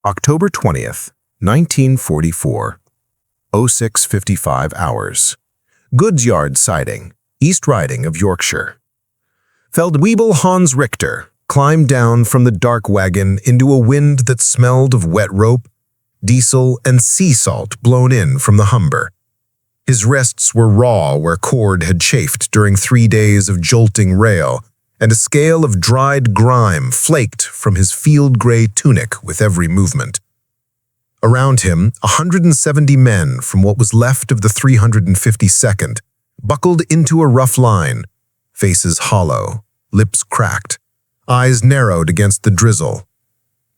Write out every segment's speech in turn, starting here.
October 20th, 1944, 06:55 hours. Goods Yard Siding, East Riding of Yorkshire. Feldwebel Hans Richter climbed down from the dark wagon into a wind that smelled of wet rope, diesel, and sea salt blown in from the Humber. His wrists were raw where cord had chafed during 3 days of jolting rail, and a scale of dried grime flaked from his field-gray tunic with every movement. Around him, 170 men from what was left of the 352nd buckled into a rough line, faces hollow, lips cracked, eyes narrowed against the drizzle.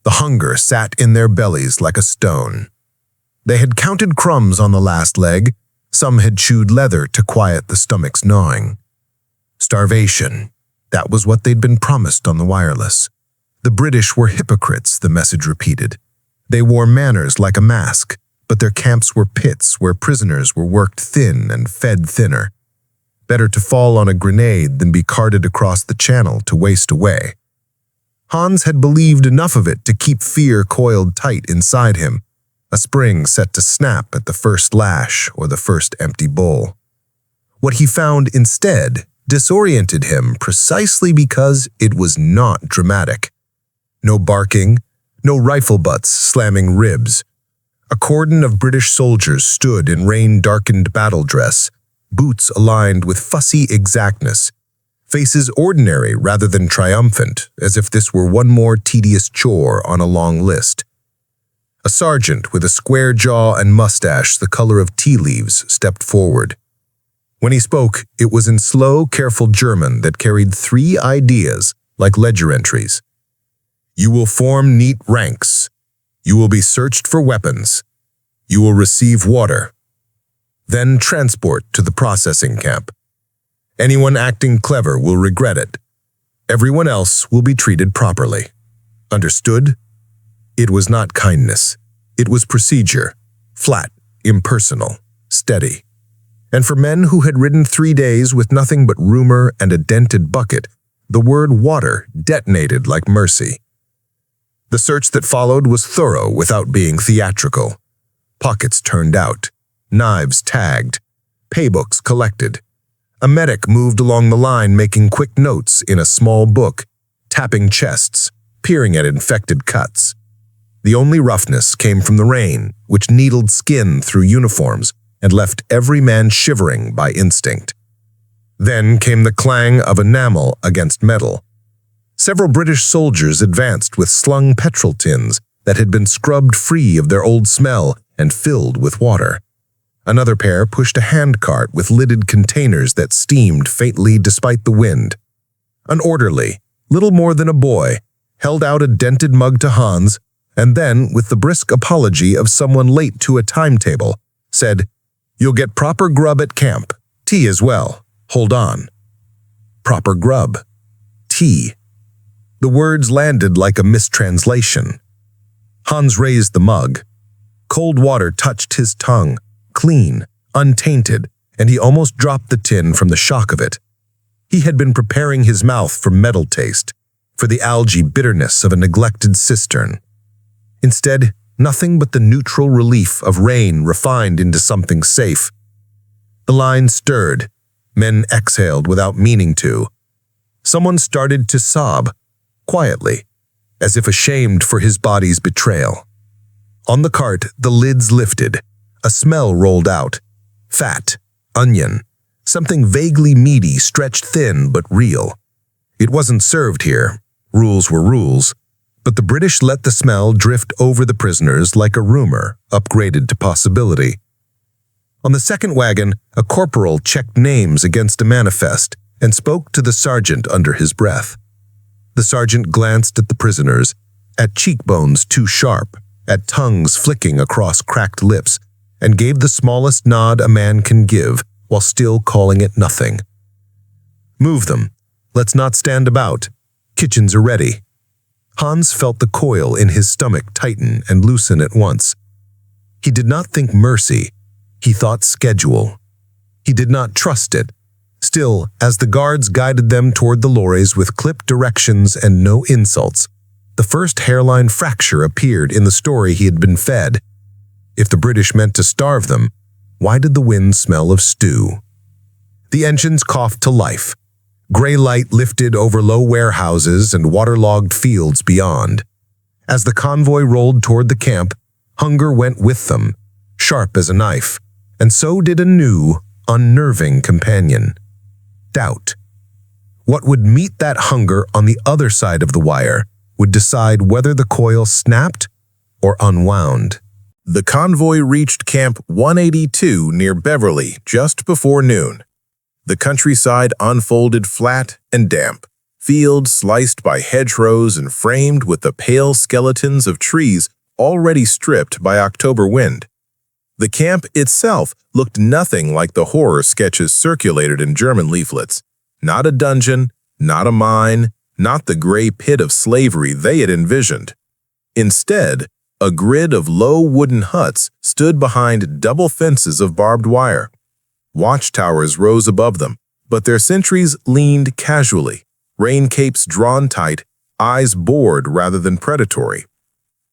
The hunger sat in their bellies like a stone. They had counted crumbs on the last leg, some had chewed leather to quiet the stomach's gnawing. Starvation. That was what they'd been promised on the wireless. The British were hypocrites, the message repeated. They wore manners like a mask, but their camps were pits where prisoners were worked thin and fed thinner. Better to fall on a grenade than be carted across the channel to waste away. Hans had believed enough of it to keep fear coiled tight inside him, a spring set to snap at the first lash or the first empty bowl. What he found instead disoriented him precisely because it was not dramatic. No barking, no rifle butts slamming ribs. A cordon of British soldiers stood in rain-darkened battle dress, boots aligned with fussy exactness, faces ordinary rather than triumphant, as if this were one more tedious chore on a long list. A sergeant with a square jaw and mustache the color of tea leaves stepped forward. When he spoke, it was in slow, careful German that carried 3 ideas like ledger entries. You will form neat ranks. You will be searched for weapons. You will receive water. Then transport to the processing camp. Anyone acting clever will regret it. Everyone else will be treated properly. Understood? It was not kindness. It was procedure, flat, impersonal, steady. And for men who had ridden 3 days with nothing but rumor and a dented bucket, the word water detonated like mercy. The search that followed was thorough without being theatrical. Pockets turned out, knives tagged, paybooks collected. A medic moved along the line making quick notes in a small book, tapping chests, peering at infected cuts. The only roughness came from the rain, which needled skin through uniforms and left every man shivering by instinct. Then came the clang of enamel against metal. Several British soldiers advanced with slung petrol tins that had been scrubbed free of their old smell and filled with water. Another pair pushed a handcart with lidded containers that steamed faintly despite the wind. An orderly, little more than a boy, held out a dented mug to Hans, and then, with the brisk apology of someone late to a timetable, said, "You'll get proper grub at camp. Tea as well. Hold on." Proper grub. Tea. The words landed like a mistranslation. Hans raised the mug. Cold water touched his tongue, clean, untainted, and he almost dropped the tin from the shock of it. He had been preparing his mouth for metal taste, for the algae bitterness of a neglected cistern. Instead, nothing but the neutral relief of rain refined into something safe. The line stirred. Men exhaled without meaning to. Someone started to sob, quietly, as if ashamed for his body's betrayal. On the cart, the lids lifted. A smell rolled out. Fat, onion, something vaguely meaty, stretched thin but real. It wasn't served here. Rules were rules. But the British let the smell drift over the prisoners like a rumor, upgraded to possibility. On the second wagon, a corporal checked names against a manifest and spoke to the sergeant under his breath. The sergeant glanced at the prisoners, at cheekbones too sharp, at tongues flicking across cracked lips, and gave the smallest nod a man can give while still calling it nothing. "Move them. Let's not stand about. Kitchens are ready." Hans felt the coil in his stomach tighten and loosen at once. He did not think mercy. He thought schedule. He did not trust it. Still, as the guards guided them toward the lorries with clipped directions and no insults, The first hairline fracture appeared in the story he had been fed. If the British meant to starve them, why did the wind smell of stew? The engines coughed to life. Gray light lifted over low warehouses and waterlogged fields beyond. As the convoy rolled toward the camp, hunger went with them, sharp as a knife, and so did a new, unnerving companion: doubt. What would meet that hunger on the other side of the wire would decide whether the coil snapped or unwound. The convoy reached Camp 182 near Beverly just before noon. The countryside unfolded flat and damp, fields sliced by hedgerows and framed with the pale skeletons of trees already stripped by October wind. The camp itself looked nothing like the horror sketches circulated in German leaflets. Not a dungeon, not a mine, not the gray pit of slavery they had envisioned. Instead, a grid of low wooden huts stood behind double fences of barbed wire. Watchtowers rose above them, but their sentries leaned casually, rain capes drawn tight, eyes bored rather than predatory.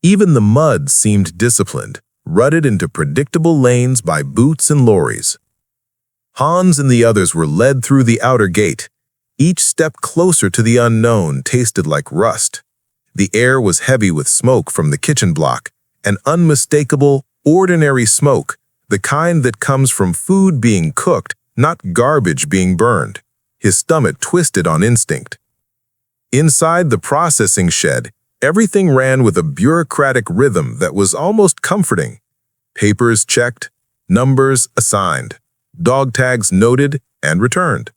Even the mud seemed disciplined, rutted into predictable lanes by boots and lorries. Hans and the others were led through the outer gate. Each step closer to the unknown tasted like rust. The air was heavy with smoke from the kitchen block, an unmistakable, ordinary smoke, the kind that comes from food being cooked, not garbage being burned. His stomach twisted on instinct. Inside the processing shed, everything ran with a bureaucratic rhythm that was almost comforting. Papers checked, numbers assigned, dog tags noted and returned.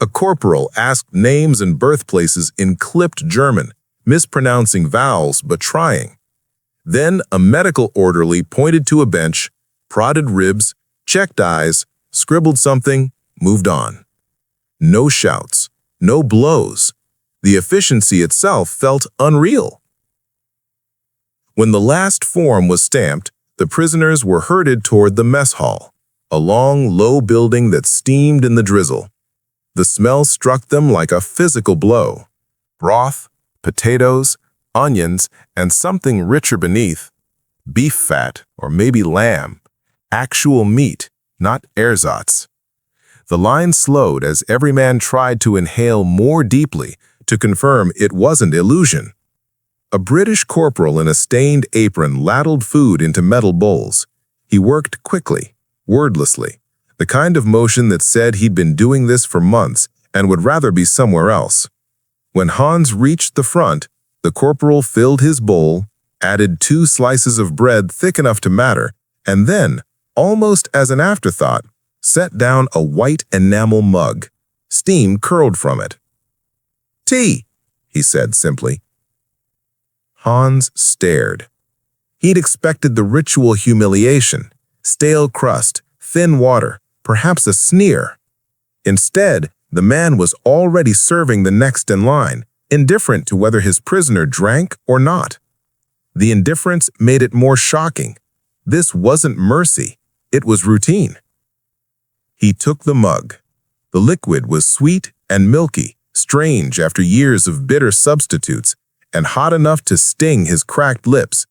A corporal asked names and birthplaces in clipped German, mispronouncing vowels but trying. Then a medical orderly pointed to a bench, prodded ribs, checked eyes, scribbled something, moved on. No shouts, no blows. The efficiency itself felt unreal. When the last form was stamped, the prisoners were herded toward the mess hall, a long, low building that steamed in the drizzle. The smell struck them like a physical blow. Broth, potatoes, onions, and something richer beneath. Beef fat, or maybe lamb. Actual meat, not ersatz. The line slowed as every man tried to inhale more deeply to confirm it wasn't illusion. A British corporal in a stained apron ladled food into metal bowls. He worked quickly, wordlessly, the kind of motion that said he'd been doing this for months and would rather be somewhere else. When Hans reached the front, the corporal filled his bowl, added 2 slices of bread thick enough to matter, and then, almost as an afterthought, set down a white enamel mug. Steam curled from it. "Tea," he said simply. Hans stared. He'd expected the ritual humiliation, stale crust, thin water, perhaps a sneer. Instead, the man was already serving the next in line, indifferent to whether his prisoner drank or not. The indifference made it more shocking. This wasn't mercy. It was routine. He took the mug. The liquid was sweet and milky, strange after years of bitter substitutes, and hot enough to sting his cracked lips.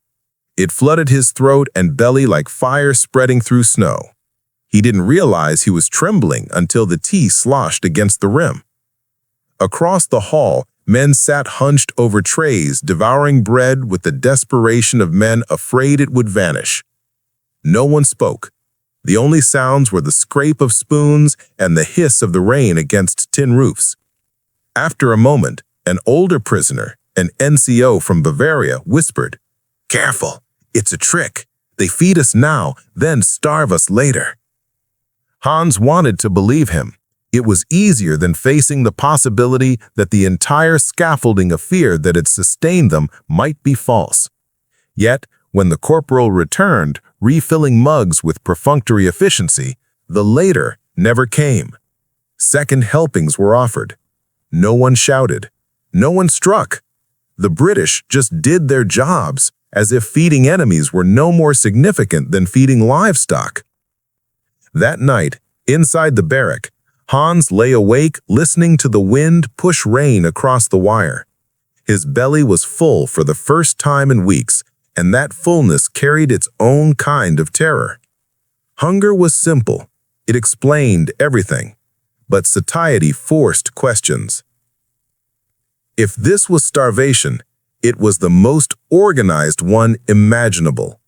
It flooded his throat and belly like fire spreading through snow. He didn't realize he was trembling until the tea sloshed against the rim. Across the hall, men sat hunched over trays, devouring bread with the desperation of men afraid it would vanish. No one spoke. The only sounds were the scrape of spoons and the hiss of the rain against tin roofs. After a moment, an older prisoner, an NCO from Bavaria, whispered, "Careful, it's a trick. They feed us now, then starve us later." Hans wanted to believe him. It was easier than facing the possibility that the entire scaffolding of fear that had sustained them might be false. Yet, when the corporal returned, refilling mugs with perfunctory efficiency, the later never came. Second helpings were offered. No one shouted. No one struck. The British just did their jobs, as if feeding enemies were no more significant than feeding livestock. That night, inside the barrack, Hans lay awake listening to the wind push rain across the wire. His belly was full for the first time in weeks, and that fullness carried its own kind of terror. Hunger was simple. It explained everything. But satiety forced questions. If this was starvation, it was the most organized one imaginable.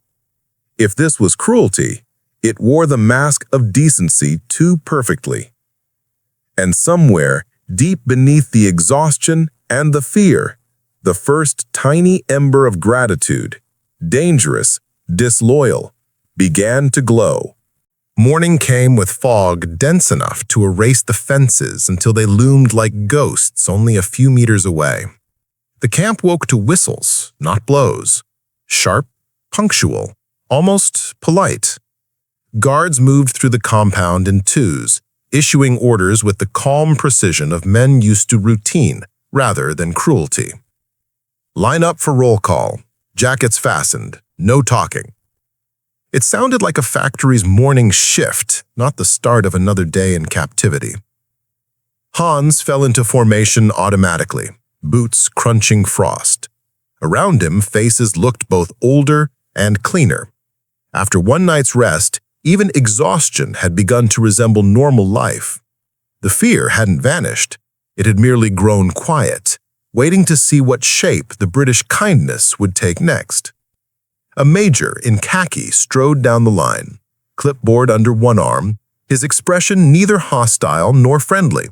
If this was cruelty, it wore the mask of decency too perfectly. And somewhere, deep beneath the exhaustion and the fear, the first tiny ember of gratitude, dangerous, disloyal, began to glow. Morning came with fog dense enough to erase the fences until they loomed like ghosts only a few meters away. The camp woke to whistles, not blows. Sharp, punctual, almost polite. Guards moved through the compound in twos, issuing orders with the calm precision of men used to routine rather than cruelty. Line up for roll call. Jackets fastened. No talking. It sounded like a factory's morning shift, not the start of another day in captivity. Hans fell into formation automatically, boots crunching frost. Around him, faces looked both older and cleaner. After one night's rest, even exhaustion had begun to resemble normal life. The fear hadn't vanished. It had merely grown quiet, waiting to see what shape the British kindness would take next. A major in khaki strode down the line, clipboard under one arm, his expression neither hostile nor friendly.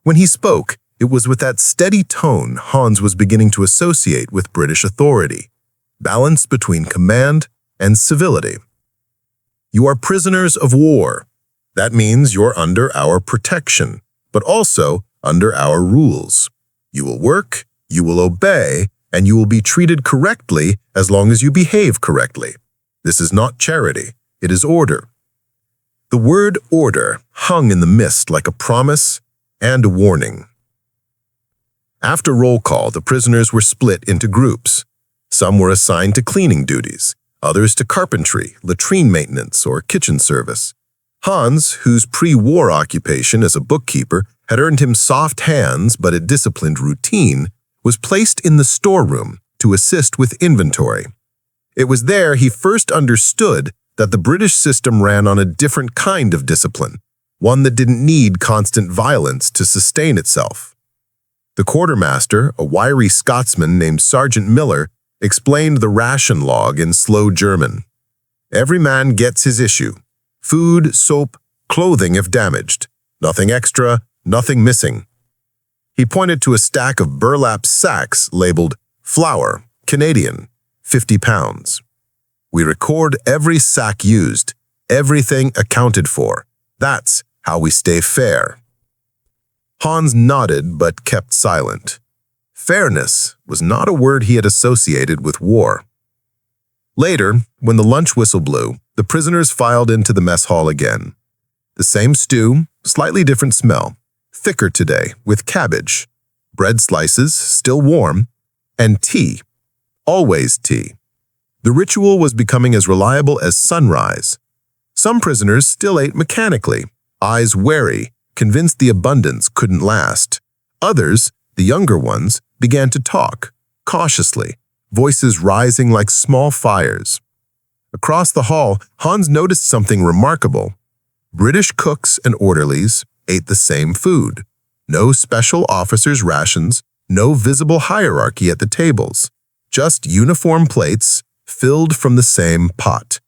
When he spoke, it was with that steady tone Hans was beginning to associate with British authority, balance between command and civility. You are prisoners of war. That means you're under our protection, but also under our rules. You will work, you will obey, and you will be treated correctly as long as you behave correctly. This is not charity, it is order. The word order hung in the mist like a promise and a warning. After roll call, the prisoners were split into groups. Some were assigned to cleaning duties, others to carpentry, latrine maintenance, or kitchen service. Hans, whose pre-war occupation as a bookkeeper had earned him soft hands but a disciplined routine, was placed in the storeroom to assist with inventory. It was there he first understood that the British system ran on a different kind of discipline, one that didn't need constant violence to sustain itself. The quartermaster, a wiry Scotsman named Sergeant Miller, explained the ration log in slow German. Every man gets his issue. Food, soap, clothing if damaged. Nothing extra, nothing missing. He pointed to a stack of burlap sacks labeled flour, Canadian, 50 pounds. We record every sack used, everything accounted for. That's how we stay fair. Hans nodded but kept silent. Fairness was not a word he had associated with war. Later, when the lunch whistle blew, the prisoners filed into the mess hall again. The same stew, slightly different smell. Thicker today, with cabbage, bread slices, still warm, and tea. Always tea. The ritual was becoming as reliable as sunrise. Some prisoners still ate mechanically, eyes wary, convinced the abundance couldn't last. Others, the younger ones, began to talk, cautiously, voices rising like small fires. Across the hall, Hans noticed something remarkable. British cooks and orderlies ate the same food. No special officers' rations, no visible hierarchy at the tables. Just uniform plates filled from the same pot.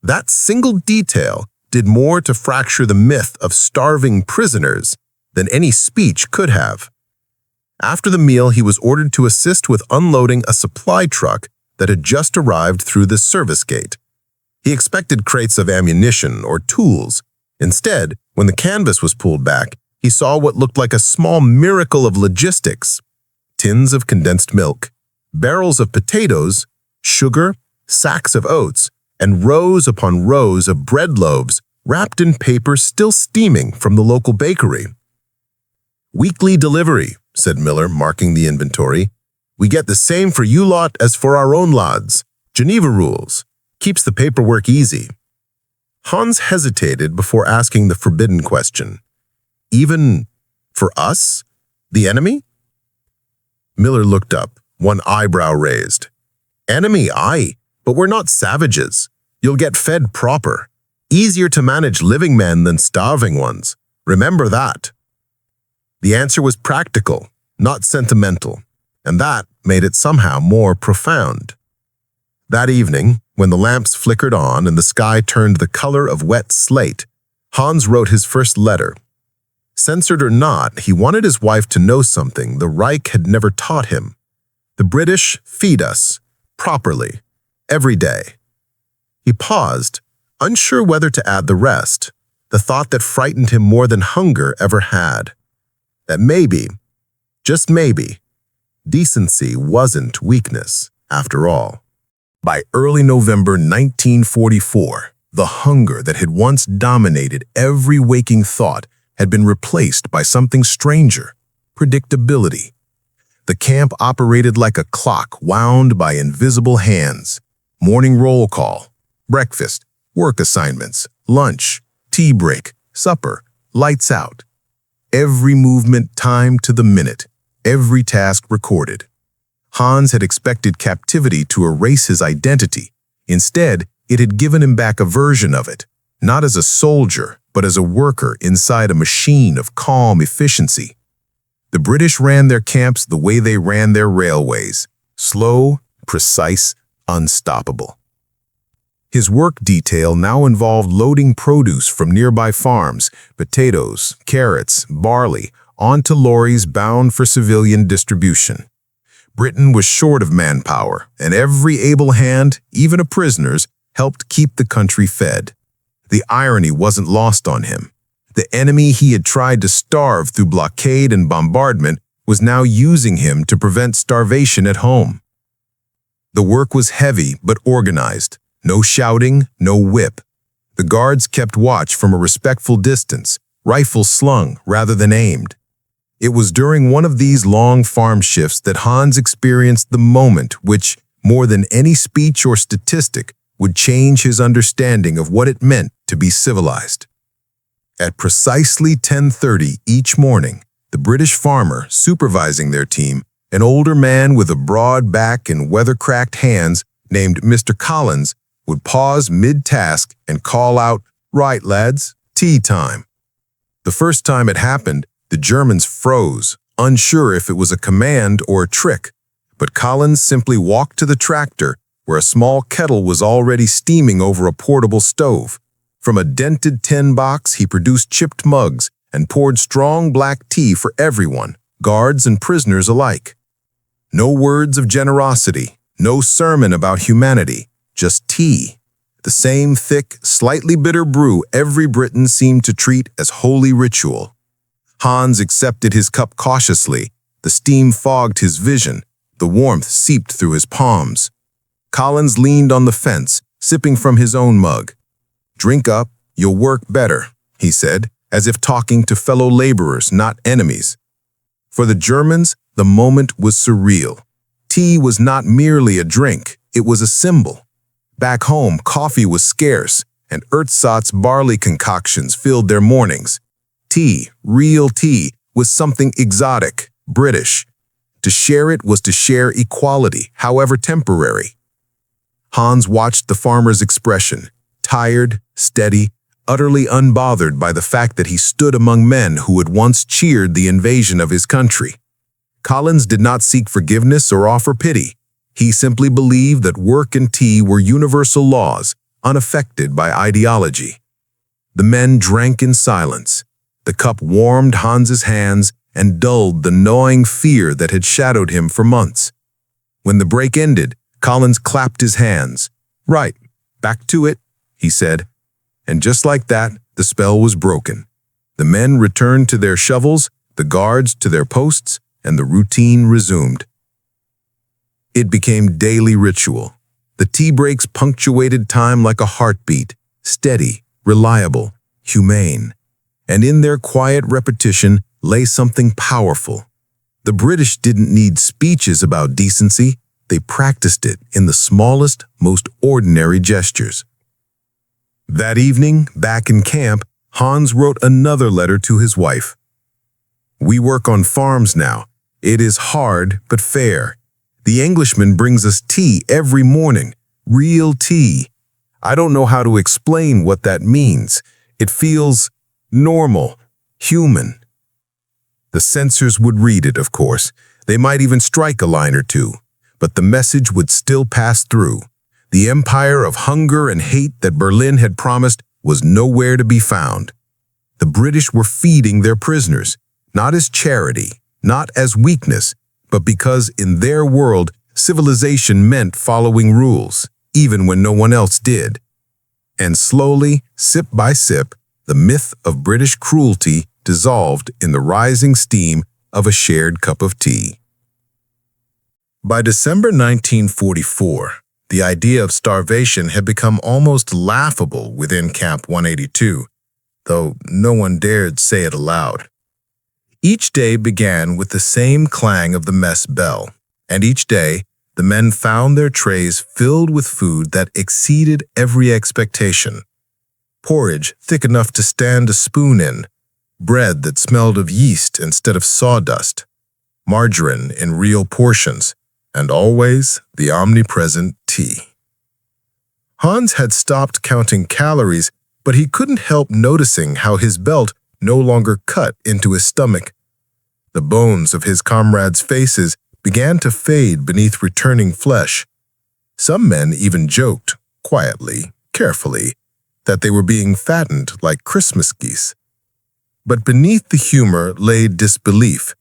That single detail did more to fracture the myth of starving prisoners than any speech could have. After the meal, he was ordered to assist with unloading a supply truck that had just arrived through the service gate. He expected crates of ammunition or tools. Instead, when the canvas was pulled back, he saw what looked like a small miracle of logistics. Tins of condensed milk, barrels of potatoes, sugar, sacks of oats, and rows upon rows of bread loaves wrapped in paper still steaming from the local bakery. "Weekly delivery," said Miller, marking the inventory. "We get the same for you lot as for our own lads. Geneva rules. Keeps the paperwork easy." Hans hesitated before asking the forbidden question. "Even for us? The enemy?" Miller looked up, one eyebrow raised. Enemy, aye, but we're not savages. You'll get fed proper. Easier to manage living men than starving ones. Remember that. The answer was practical, not sentimental, and that made it somehow more profound. That evening, when the lamps flickered on and the sky turned the color of wet slate, Hans wrote his first letter. Censored or not, he wanted his wife to know something the Reich had never taught him. The British feed us, properly, every day. He paused, unsure whether to add the rest, the thought that frightened him more than hunger ever had. That maybe, just maybe, decency wasn't weakness, after all. By early November 1944, the hunger that had once dominated every waking thought had been replaced by something stranger, predictability. The camp operated like a clock wound by invisible hands. Morning roll call, breakfast, work assignments, lunch, tea break, supper, lights out. Every movement timed to the minute, every task recorded. Hans had expected captivity to erase his identity. Instead, it had given him back a version of it, not as a soldier, but as a worker inside a machine of calm efficiency. The British ran their camps the way they ran their railways, slow, precise, unstoppable. His work detail now involved loading produce from nearby farms, potatoes, carrots, barley, onto lorries bound for civilian distribution. Britain was short of manpower, and every able hand, even a prisoner's, helped keep the country fed. The irony wasn't lost on him. The enemy he had tried to starve through blockade and bombardment was now using him to prevent starvation at home. The work was heavy but organized. No shouting, no whip. The guards kept watch from a respectful distance, rifles slung rather than aimed. It was during one of these long farm shifts that Hans experienced the moment which, more than any speech or statistic, would change his understanding of what it meant to be civilized. At precisely 10:30 each morning, the British farmer supervising their team, an older man with a broad back and weather-cracked hands named Mr. Collins, would pause mid-task and call out, "Right, lads, tea time." The first time it happened, the Germans froze, unsure if it was a command or a trick, but Collins simply walked to the tractor where a small kettle was already steaming over a portable stove. From a dented tin box, he produced chipped mugs and poured strong black tea for everyone, guards and prisoners alike. No words of generosity, no sermon about humanity, just tea. The same thick, slightly bitter brew every Briton seemed to treat as holy ritual. Hans accepted his cup cautiously. The steam fogged his vision. The warmth seeped through his palms. Collins leaned on the fence, sipping from his own mug. "Drink up, you'll work better," he said, as if talking to fellow laborers, not enemies. For the Germans, the moment was surreal. Tea was not merely a drink, it was a symbol. Back home, coffee was scarce, and ersatz barley concoctions filled their mornings. Tea, real tea, was something exotic, British. To share it was to share equality, however temporary. Hans watched the farmer's expression, tired, steady, utterly unbothered by the fact that he stood among men who had once cheered the invasion of his country. Collins did not seek forgiveness or offer pity. He simply believed that work and tea were universal laws, unaffected by ideology. The men drank in silence. The cup warmed Hans's hands and dulled the gnawing fear that had shadowed him for months. When the break ended, Collins clapped his hands. "Right, back to it," he said. And just like that, the spell was broken. The men returned to their shovels, the guards to their posts, and the routine resumed. It became daily ritual. The tea breaks punctuated time like a heartbeat, steady, reliable, humane. And in their quiet repetition lay something powerful. The British didn't need speeches about decency. They practiced it in the smallest, most ordinary gestures. That evening, back in camp, Hans wrote another letter to his wife. "We work on farms now, It is hard but fair. The Englishman brings us tea every morning, real tea. I don't know how to explain what that means. It feels normal, human. The censors would read it, of course. They might even strike a line or two, but the message would still pass through. The empire of hunger and hate that Berlin had promised was nowhere to be found. The British were feeding their prisoners, not as charity, not as weakness, but because in their world, civilization meant following rules, even when no one else did. And slowly, sip by sip, the myth of British cruelty dissolved in the rising steam of a shared cup of tea. By December 1944, the idea of starvation had become almost laughable within Camp 182, though no one dared say it aloud. Each day began with the same clang of the mess bell, and each day the men found their trays filled with food that exceeded every expectation. Porridge thick enough to stand a spoon in, bread that smelled of yeast instead of sawdust, margarine in real portions, and always the omnipresent tea. Hans had stopped counting calories, but he couldn't help noticing how his belt no longer cut into his stomach. The bones of his comrades' faces began to fade beneath returning flesh. Some men even joked, quietly, carefully, that they were being fattened like Christmas geese. But beneath the humor lay disbelief.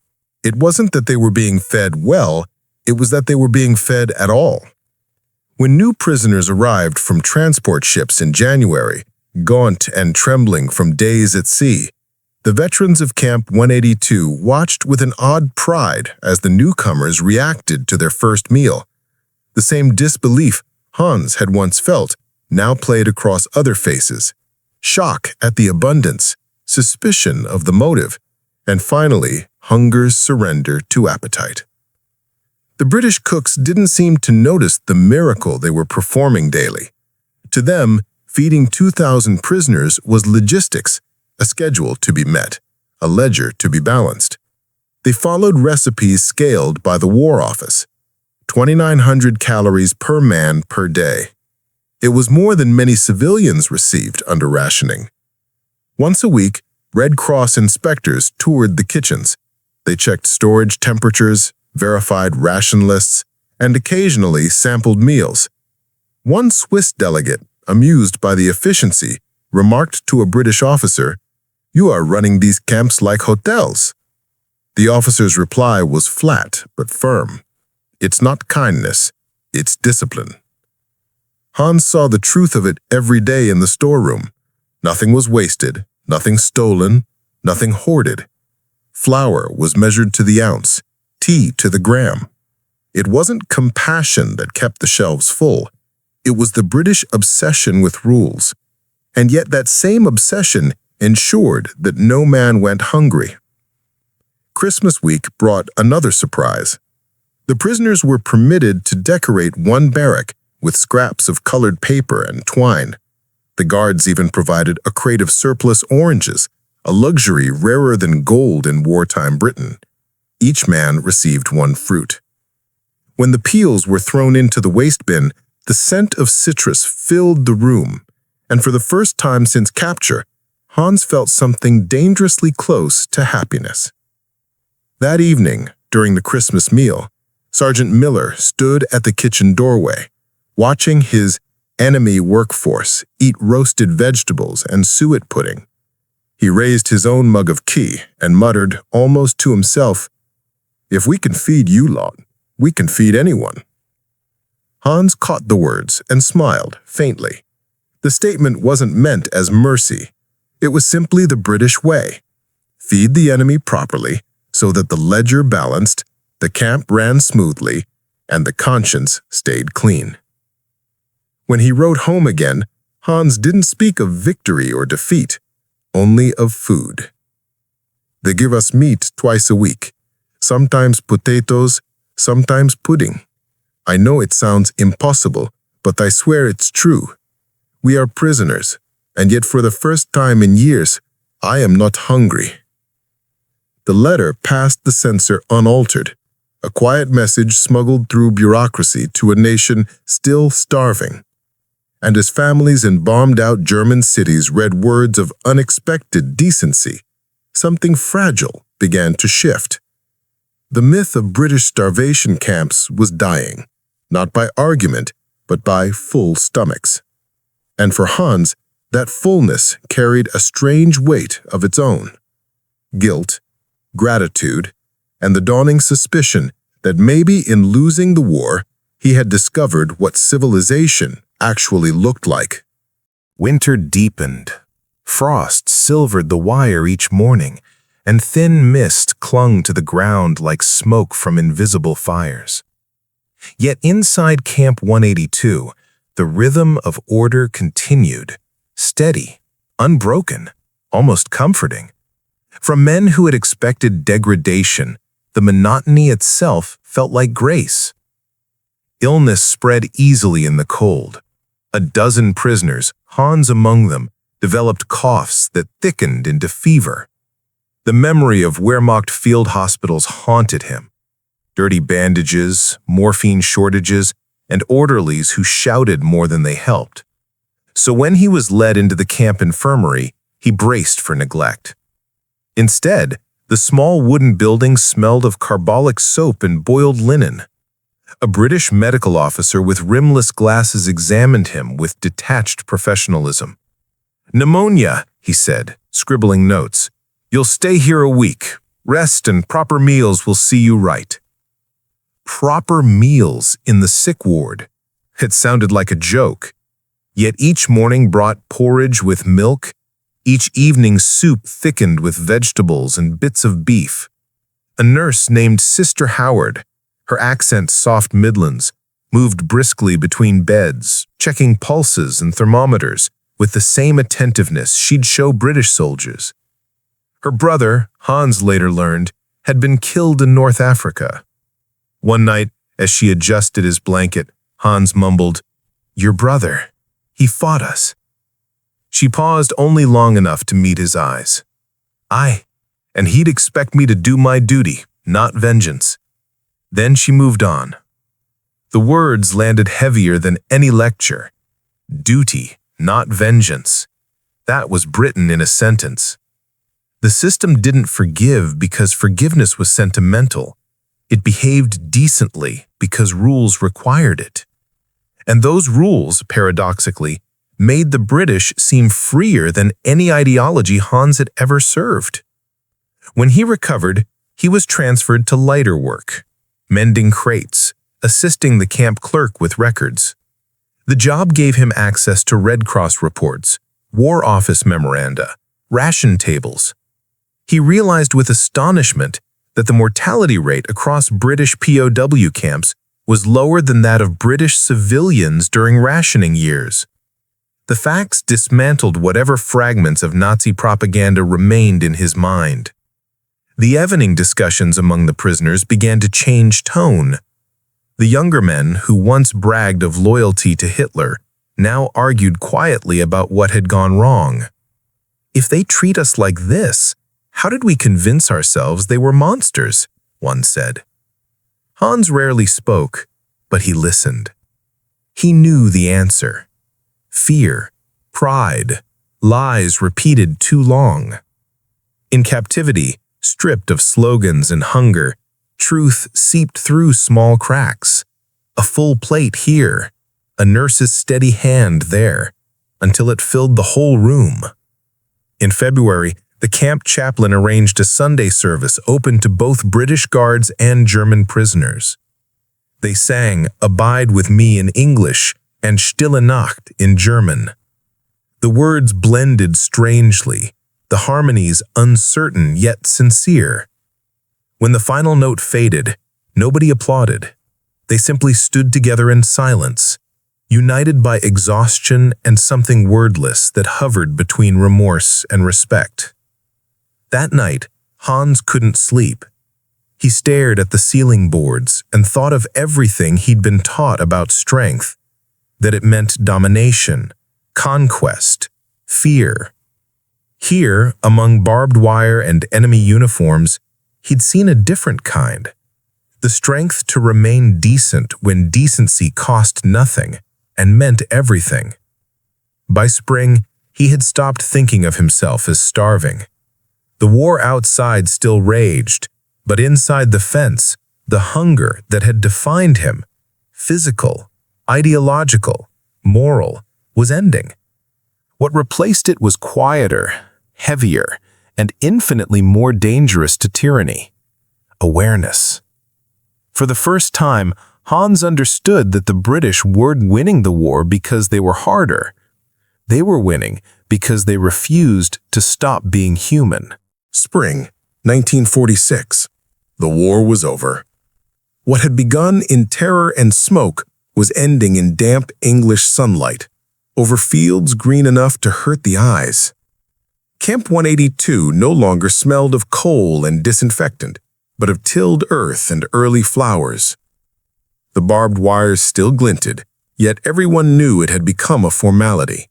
It wasn't that they were being fed well, it was that they were being fed at all. When new prisoners arrived from transport ships in January, gaunt and trembling from days at sea, the veterans of Camp 182 watched with an odd pride as the newcomers reacted to their first meal. The same disbelief Hans had once felt now played across other faces. Shock at the abundance, suspicion of the motive, and finally, hunger's surrender to appetite. The British cooks didn't seem to notice the miracle they were performing daily. To them, feeding 2,000 prisoners was logistics, a schedule to be met, a ledger to be balanced. They followed recipes scaled by the War Office, 2,900 calories per man per day. It was more than many civilians received under rationing. Once a week, Red Cross inspectors toured the kitchens. They checked storage temperatures, verified ration lists, and occasionally sampled meals. One Swiss delegate, amused by the efficiency, remarked to a British officer, "You are running these camps like hotels." The officer's reply was flat but firm. "It's not kindness, it's discipline." Hans saw the truth of it every day in the storeroom. Nothing was wasted, nothing stolen, nothing hoarded. Flour was measured to the ounce, tea to the gram. It wasn't compassion that kept the shelves full. It was the British obsession with rules. And yet that same obsession ensured that no man went hungry. Christmas week brought another surprise. The prisoners were permitted to decorate one barrack with scraps of colored paper and twine. The guards even provided a crate of surplus oranges, a luxury rarer than gold in wartime Britain. Each man received one fruit. When the peels were thrown into the waste bin, the scent of citrus filled the room, and for the first time since capture, Hans felt something dangerously close to happiness. That evening, during the Christmas meal, Sergeant Miller stood at the kitchen doorway, watching his enemy workforce eat roasted vegetables and suet pudding. He raised his own mug of tea and muttered, almost to himself, "If we can feed you lot, we can feed anyone." Hans caught the words and smiled faintly. The statement wasn't meant as mercy. It was simply the British way. Feed the enemy properly so that the ledger balanced, the camp ran smoothly, and the conscience stayed clean. When he rode home again, Hans didn't speak of victory or defeat, only of food. "They give us meat twice a week, sometimes potatoes, sometimes pudding. I know it sounds impossible, but I swear it's true. We are prisoners, and yet for the first time in years, I am not hungry." The letter passed the censor unaltered, a quiet message smuggled through bureaucracy to a nation still starving. And as families in bombed-out German cities read words of unexpected decency, something fragile began to shift. The myth of British starvation camps was dying, not by argument, but by full stomachs. And for Hans, that fullness carried a strange weight of its own. Guilt, gratitude, and the dawning suspicion that maybe in losing the war, he had discovered what civilization actually looked like. Winter deepened. Frost silvered the wire each morning, and thin mist clung to the ground like smoke from invisible fires. Yet inside Camp 182, the rhythm of order continued, steady, unbroken, almost comforting. From men who had expected degradation, the monotony itself felt like grace. Illness spread easily in the cold. A dozen prisoners, Hans among them, developed coughs that thickened into fever. The memory of Wehrmacht field hospitals haunted him. Dirty bandages, morphine shortages, and orderlies who shouted more than they helped. So when he was led into the camp infirmary, he braced for neglect. Instead, the small wooden building smelled of carbolic soap and boiled linen. A British medical officer with rimless glasses examined him with detached professionalism. "Pneumonia," he said, scribbling notes. "You'll stay here a week. Rest and proper meals will see you right." Proper meals in the sick ward. It sounded like a joke. Yet each morning brought porridge with milk, each evening soup thickened with vegetables and bits of beef. A nurse named Sister Howard, her accent soft Midlands, moved briskly between beds, checking pulses and thermometers with the same attentiveness she'd show British soldiers. Her brother, Hans later learned, had been killed in North Africa. One night, as she adjusted his blanket, Hans mumbled, "Your brother, he fought us." She paused only long enough to meet his eyes. "Aye, and he'd expect me to do my duty, not vengeance." Then she moved on. The words landed heavier than any lecture. Duty, not vengeance. That was Britain in a sentence. The system didn't forgive because forgiveness was sentimental. It behaved decently because rules required it. And those rules, paradoxically, made the British seem freer than any ideology Hans had ever served. When he recovered, he was transferred to lighter work, mending crates, assisting the camp clerk with records. The job gave him access to Red Cross reports, War Office memoranda, ration tables. He realized with astonishment that the mortality rate across British POW camps was lower than that of British civilians during rationing years. The facts dismantled whatever fragments of Nazi propaganda remained in his mind. The evening discussions among the prisoners began to change tone. The younger men, who once bragged of loyalty to Hitler, now argued quietly about what had gone wrong. "If they treat us like this, how did we convince ourselves they were monsters?" one said. Hans rarely spoke, but he listened. He knew the answer. Fear, pride, lies repeated too long. In captivity, stripped of slogans and hunger, truth seeped through small cracks. A full plate here, a nurse's steady hand there, until it filled the whole room. In February, the camp chaplain arranged a Sunday service open to both British guards and German prisoners. They sang "Abide with Me" in English and "Stille Nacht" in German. The words blended strangely, the harmonies uncertain yet sincere. When the final note faded, nobody applauded. They simply stood together in silence, united by exhaustion and something wordless that hovered between remorse and respect. That night, Hans couldn't sleep. He stared at the ceiling boards and thought of everything he'd been taught about strength, that it meant domination, conquest, fear. Here, among barbed wire and enemy uniforms, He'd seen a different kind. The strength to remain decent when decency cost nothing and meant everything. By spring, he had stopped thinking of himself as starving. The war outside still raged, but inside the fence, the hunger that had defined him, physical, ideological, moral, was ending. What replaced it was quieter, heavier, and infinitely more dangerous to tyranny: awareness. For the first time, Hans understood that the British weren't winning the war because they were harder. They were winning because they refused to stop being human. Spring, 1946. The war was over. What had begun in terror and smoke was ending in damp English sunlight, over fields green enough to hurt the eyes. Camp 182 no longer smelled of coal and disinfectant, but of tilled earth and early flowers. The barbed wires still glinted, yet everyone knew it had become a formality.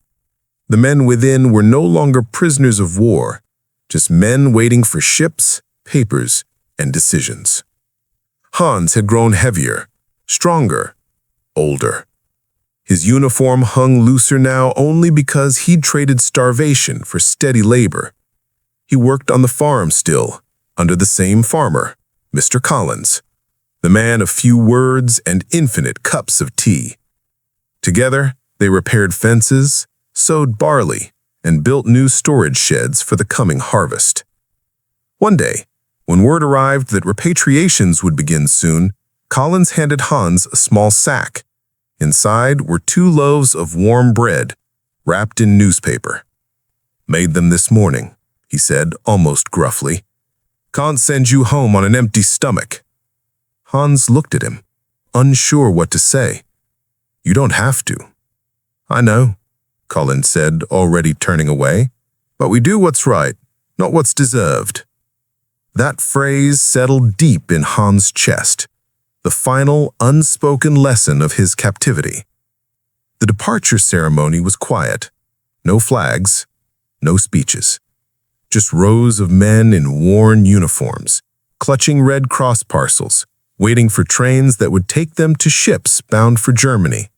The men within were no longer prisoners of war, just men waiting for ships, papers, and decisions. Hans had grown heavier, stronger, older. His uniform hung looser now only because he'd traded starvation for steady labor. He worked on the farm still, under the same farmer, Mr. Collins, the man of few words and infinite cups of tea. Together, they repaired fences, sowed barley, and built new storage sheds for the coming harvest. One day, when word arrived that repatriations would begin soon, Collins handed Hans a small sack. Inside were 2 loaves of warm bread, wrapped in newspaper. "Made them this morning," he said, almost gruffly. "Can't send you home on an empty stomach." Hans looked at him, unsure what to say. "You don't have to." "I know," Collins said, already turning away. "But we do what's right, not what's deserved." That phrase settled deep in Hans' chest, the final unspoken lesson of his captivity. The departure ceremony was quiet. No flags, no speeches. Just rows of men in worn uniforms, clutching Red Cross parcels, waiting for trains that would take them to ships bound for Germany.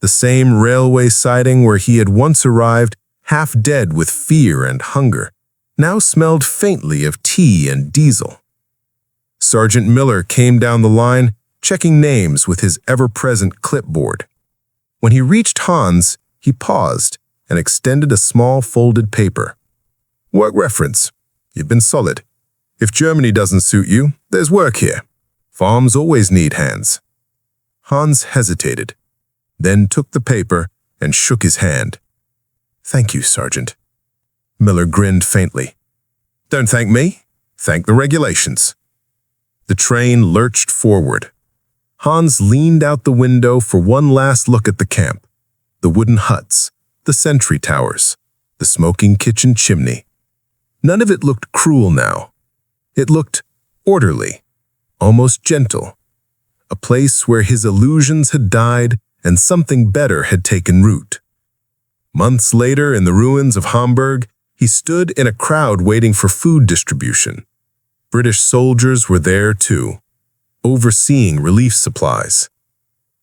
The same railway siding where he had once arrived, half dead with fear and hunger, now smelled faintly of tea and diesel. Sergeant Miller came down the line, checking names with his ever-present clipboard. When he reached Hans, he paused and extended a small folded paper. "Work reference. You've been solid. If Germany doesn't suit you, there's work here. Farms always need hands." Hans hesitated, then took the paper and shook his hand. "Thank you, Sergeant." Miller grinned faintly. "Don't thank me. Thank the regulations." The train lurched forward. Hans leaned out the window for one last look at the camp, the wooden huts, the sentry towers, the smoking kitchen chimney. None of it looked cruel now. It looked orderly, almost gentle, a place where his illusions had died and something better had taken root. Months later, in the ruins of Hamburg, he stood in a crowd waiting for food distribution. British soldiers were there too, overseeing relief supplies.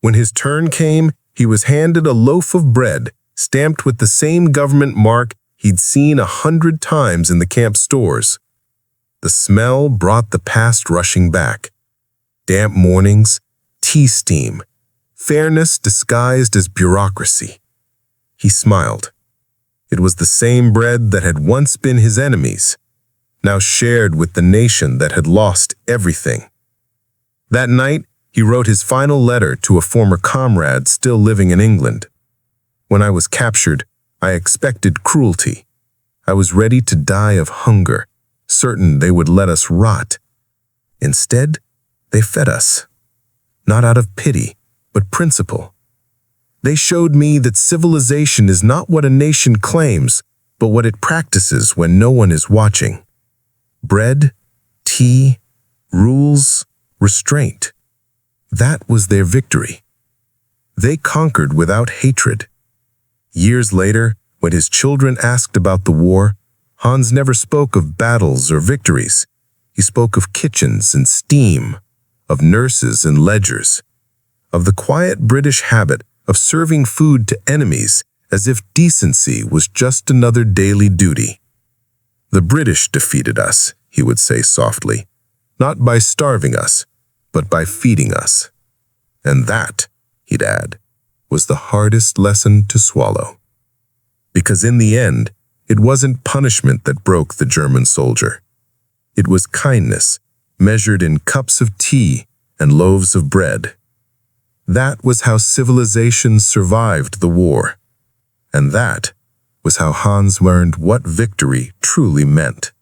When his turn came, he was handed a loaf of bread stamped with the same government mark he'd seen 100 times in the camp stores. The smell brought the past rushing back. Damp mornings, tea steam, fairness disguised as bureaucracy. He smiled. It was the same bread that had once been his enemies, now shared with the nation that had lost everything. That night, he wrote his final letter to a former comrade still living in England. "When I was captured, I expected cruelty. I was ready to die of hunger, certain they would let us rot. Instead, they fed us. Not out of pity, but principle. They showed me that civilization is not what a nation claims, but what it practices when no one is watching. Bread, tea, rules, restraint. That was their victory. They conquered without hatred." Years later, when his children asked about the war, Hans never spoke of battles or victories. He spoke of kitchens and steam, of nurses and ledgers, of the quiet British habit of serving food to enemies as if decency was just another daily duty. The British defeated us, he would say softly, not by starving us, but by feeding us. And that, he'd add, was the hardest lesson to swallow. Because in the end, it wasn't punishment that broke the German soldier. It was kindness, measured in cups of tea and loaves of bread. That was how civilization survived the war. And that was how Hans learned what victory truly meant.